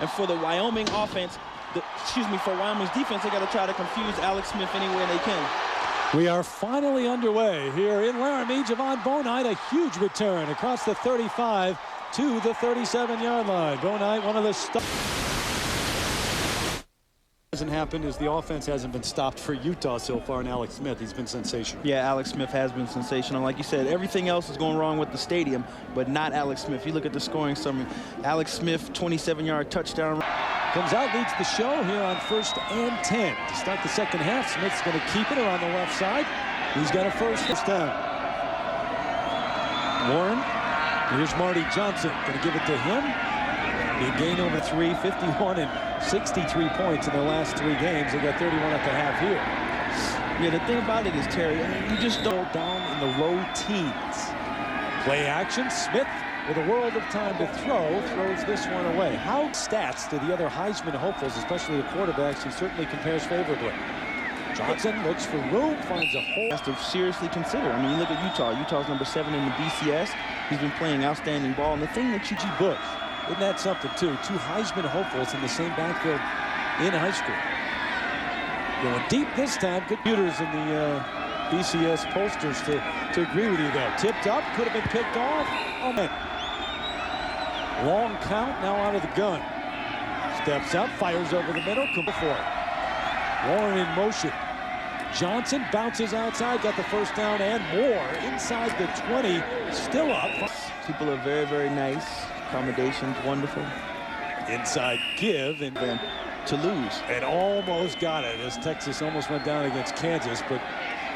And for the Wyoming offense, for Wyoming's defense, they got to try to confuse Alex Smith anywhere they can. We are finally underway here in Laramie. Javon Bonite, a huge return across the 35 to the 37-yard line. Bonite, one of the hasn't happened is the offense hasn't been stopped for Utah so far, and Alex Smith, he's been sensational. Yeah, Alex Smith has been sensational. Like you said, everything else is going wrong with the stadium, but not Alex Smith. You look at the scoring summary. Alex Smith, 27-yard touchdown. Comes out, leads the show here on 1st and 10. To start the second half, Smith's going to keep it around the left side. He's got a first down. Warren, here's Marty Johnson, going to give it to him. He gained over 51 and 63 points in their last 3 games. They got 31 at the half here. Yeah, the thing about it is, Terry, I mean, you just don't down in the low teens. Play action, Smith with a world of time to throw, throws this one away. How stats to the other Heisman hopefuls, especially the quarterbacks, he certainly compares favorably. Johnson looks for room, finds a hole. Has to seriously consider. I mean, you look at Utah. Utah's number 7 in the BCS. He's been playing outstanding ball. And the thing that G. Bush, isn't that something, too? 2 Heisman hopefuls in the same backfield in high school. Going deep this time. Good computers in the BCS posters to agree with you, though. Tipped up, could have been picked off. Oh, man. Long count, now out of the gun. Steps up, fires over the middle, come for it. Warren in motion. Johnson bounces outside, got the first down and more. Inside the 20, still up. People are very, very nice. Accommodations, wonderful. Inside give and then to lose. And almost got it as Texas almost went down against Kansas, but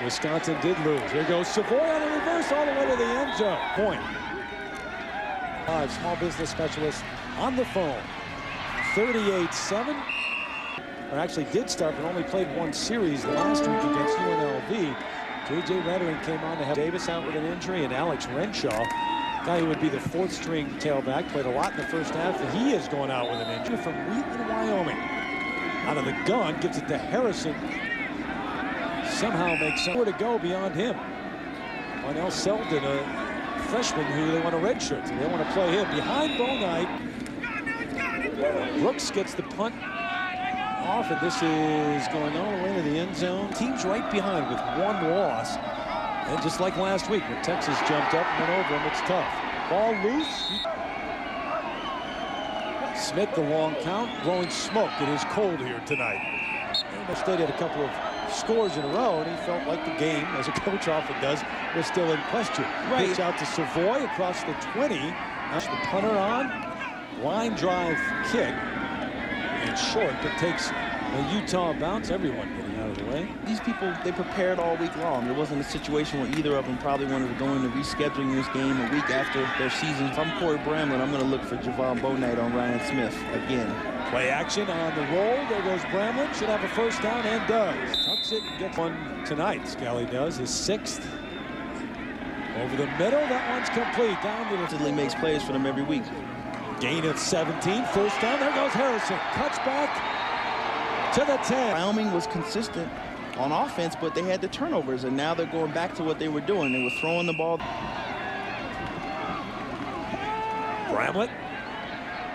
Wisconsin did lose. Here goes Savoy on the reverse all the way to the end zone. Point. Small business specialist on the phone. 38-7. Or actually did start, but only played 1 series last week against UNLV. J.J. Reddering came on to help Davis out with an injury, and Alex Renshaw, guy who would be the 4th-string tailback, played a lot in the first half, and he is going out with an injury from Wheatland, Wyoming. Out of the gun, gives it to Harrison. Somehow makes somewhere to go beyond him. Parnell Selden, a freshman who they want a red shirt, so they want to play him. Behind Bonite, Brooks gets the punt off, and this is going all the way to the end zone. Team's right behind with 1 loss. And just like last week, when Texas jumped up and went over him, it's tough. Ball loose. Smith, the long count, blowing smoke. It is cold here tonight. Oklahoma State had a couple of scores in a row, and he felt like the game, as a coach often does, was still in question. Right. Pitch out to Savoy across the 20. That's the punter on. Line drive kick. It's short, but takes a Utah bounce. Everyone getting out of the way. These people, they prepared all week long. There wasn't a situation where either of them probably wanted to go into rescheduling this game a week after their season. If I'm Corey Bramlett, I'm going to look for Javon Bonite on Ryan Smith again. Play action on the roll. There goes Bramlett. Should have a first down and does. Tucks it and gets one tonight. Scally does his 6th. Over the middle. That one's complete. Down to the... He makes plays for them every week. Gain of 17. First down. There goes Harrison. Cuts back to the 10. Wyoming was consistent on offense, but they had the turnovers, and now they're going back to what they were doing. They were throwing the ball. Bramlett.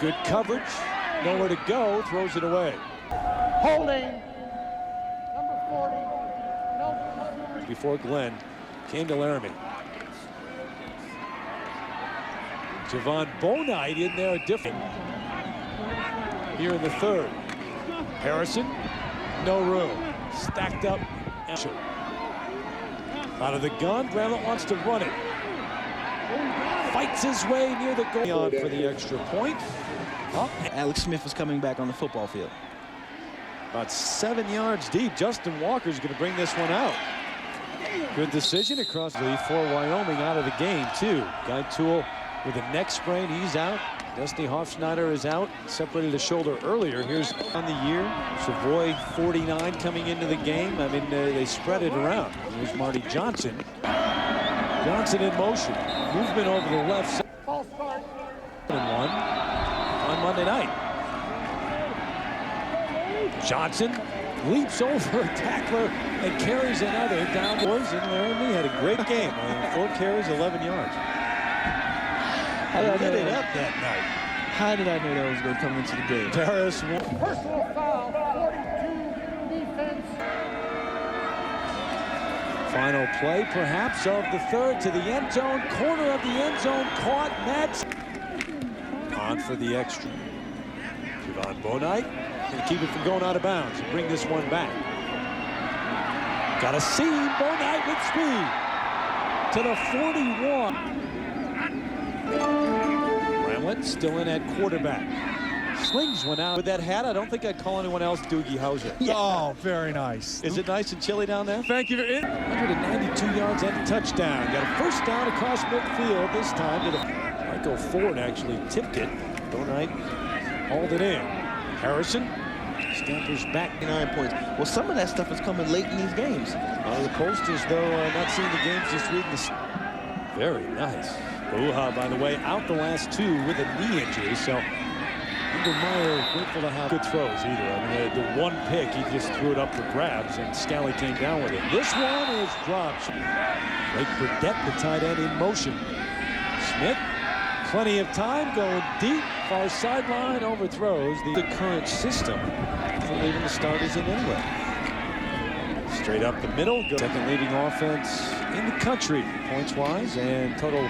Good coverage. Nowhere to go. Throws it away. Holding. Number 40. No. Before Glenn came to Laramie. Javon Bonite in there, different. Here in the 3rd. Harrison, no room. Stacked up. Out of the gun, Bramlett wants to run it. Fights his way near the goal. On for the extra point. Oh. Alex Smith is coming back on the football field. About 7 yards deep. Justin Walker's going to bring this one out. Good decision across the for Wyoming out of the game, too. Guy Toole with a neck sprain, he's out. Dusty Hofschneider is out, separated the shoulder earlier. Here's on the year. Savoy 49 coming into the game. I mean, they spread it around. Here's Marty Johnson. Johnson in motion. Movement over the left side. False start. 1 on Monday night. Johnson leaps over a tackler and carries another down. Boys in Laramie had a great game. 4 carries, 11 yards. Lit it up that night. How did I know that was going to come into the game? Harris won. Personal foul, 42 defense. Final play, perhaps, of the third to the end zone. Corner of the end zone, caught. Nets on for the extra. Javon Bonite going to keep it from going out of bounds and bring this one back. Got a seam. Bonite with speed to the 41. Bramlett still in at quarterback. Slings one out with that hat. I don't think I'd call anyone else Doogie Howser. Yeah. Oh, very nice. Is it nice and chilly down there? Thank you for it. 192 yards and a touchdown. Got a first down across midfield this time. Michael Ford actually tipped it. Bonite hauled it in. Harrison scampers back. 9 points. Well, some of that stuff is coming late in these games. The posters, though, not seeing the games, just reading the... Very nice. Uha, by the way, out the last two with a knee injury, so Meyer grateful to have good throws either. I mean, the one pick, he just threw it up for grabs, and Scally came down with it. This one is dropped. Blake Burdett, the tight end, in motion. Smith, plenty of time, going deep, far sideline, overthrows the current system for leaving the starters in anyway. Straight up the middle, second leading offense in the country, points-wise and total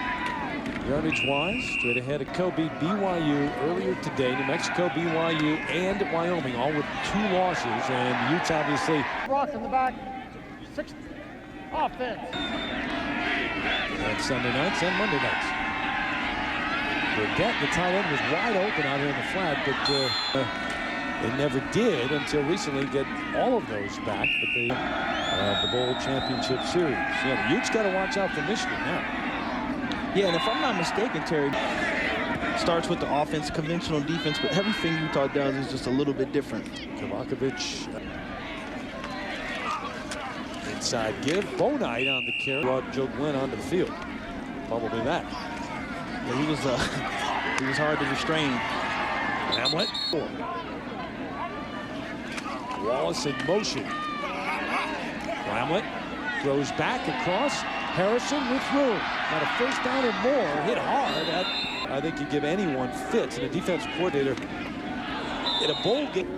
yardage-wise. Straight ahead of Kobe, BYU earlier today. New Mexico, BYU, and Wyoming, all with 2 losses. And Utes obviously. Rock in the back. 6 offense. And Sunday nights and Monday nights. Burdett, the tight end, was wide open out here in the flat, but they never did until recently get all of those back. But they the Bowl Championship Series. Yeah, the Utes got to watch out for Michigan now. Yeah, and if I'm not mistaken, Terry, starts with the offense, conventional defense, but everything Utah does is just a little bit different. Kovacevic. Inside give. Bonite on the carry. Brought Joe Glenn onto the field. Probably that. Yeah, he was hard to restrain. Hamlet. Wallace in motion. Hamlet throws back across. Harrison with room. Got a first down or more. Hit hard. I think you give anyone fits, and a defensive coordinator in a bowl game.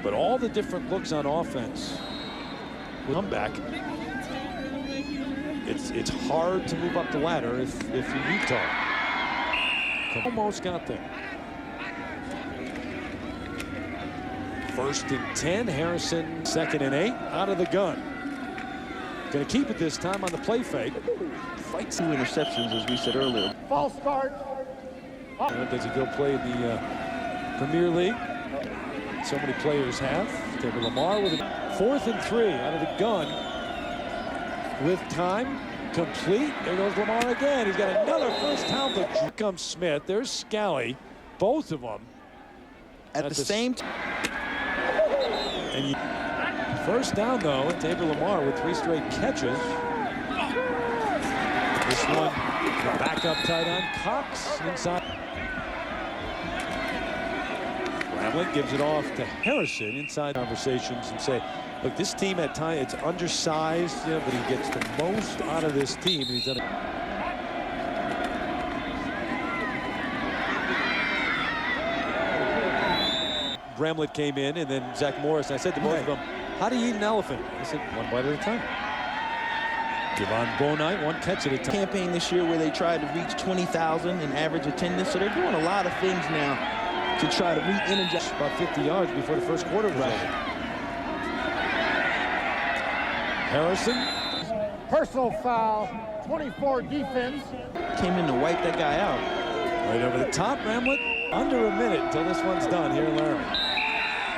But all the different looks on offense will come back. It's hard to move up the ladder if you're Utah. Almost got there. 1st and 10. Harrison 2nd and 8. Out of the gun. Going to keep it this time on the play fake. Fights 2 interceptions, as we said earlier. False start. Does he go play the Premier League? So many players have. David Lamar with a 4th and 3 out of the gun. With time complete. There goes Lamar again. He's got another first down, but here comes Smith. There's Scally. Both of them At the same time. And first down, though, David Lamar with 3 straight catches. This one, the backup tight end, Cox inside. Bramlett gives it off to Harrison inside conversations and say, look, this team at times, it's undersized, yeah, but he gets the most out of this team. He's done it. Bramlett came in, and then Zach Morris. And I said to both of them, how do you eat an elephant? I said, 1 bite at a time. Javon Bonite, 1 catch at a time. Campaign this year where they tried to reach 20,000 in average attendance. So they're doing a lot of things now to try to re-energize. About 50 yards before the first quarter was over. Harrison. Personal foul, 24 defense. Came in to wipe that guy out. Right over the top, Bramlett. Under a minute until this one's done here in Laramie.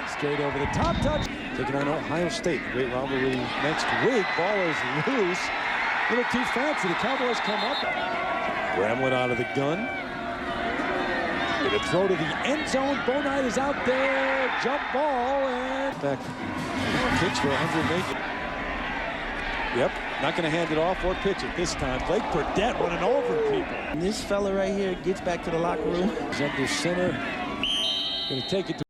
Straight over the top touch. Taking on Ohio State. The great rivalry next week. Ball is loose. A little too fancy. The Cowboys come up. Bramlett out of the gun. Going to throw to the end zone. Bonite is out there. Jump ball and back. Pitch for 108. Yep, not going to hand it off or pitch it this time. Blake Burdett running over people. And this fella right here gets back to the locker room. He's under center. Going to take it to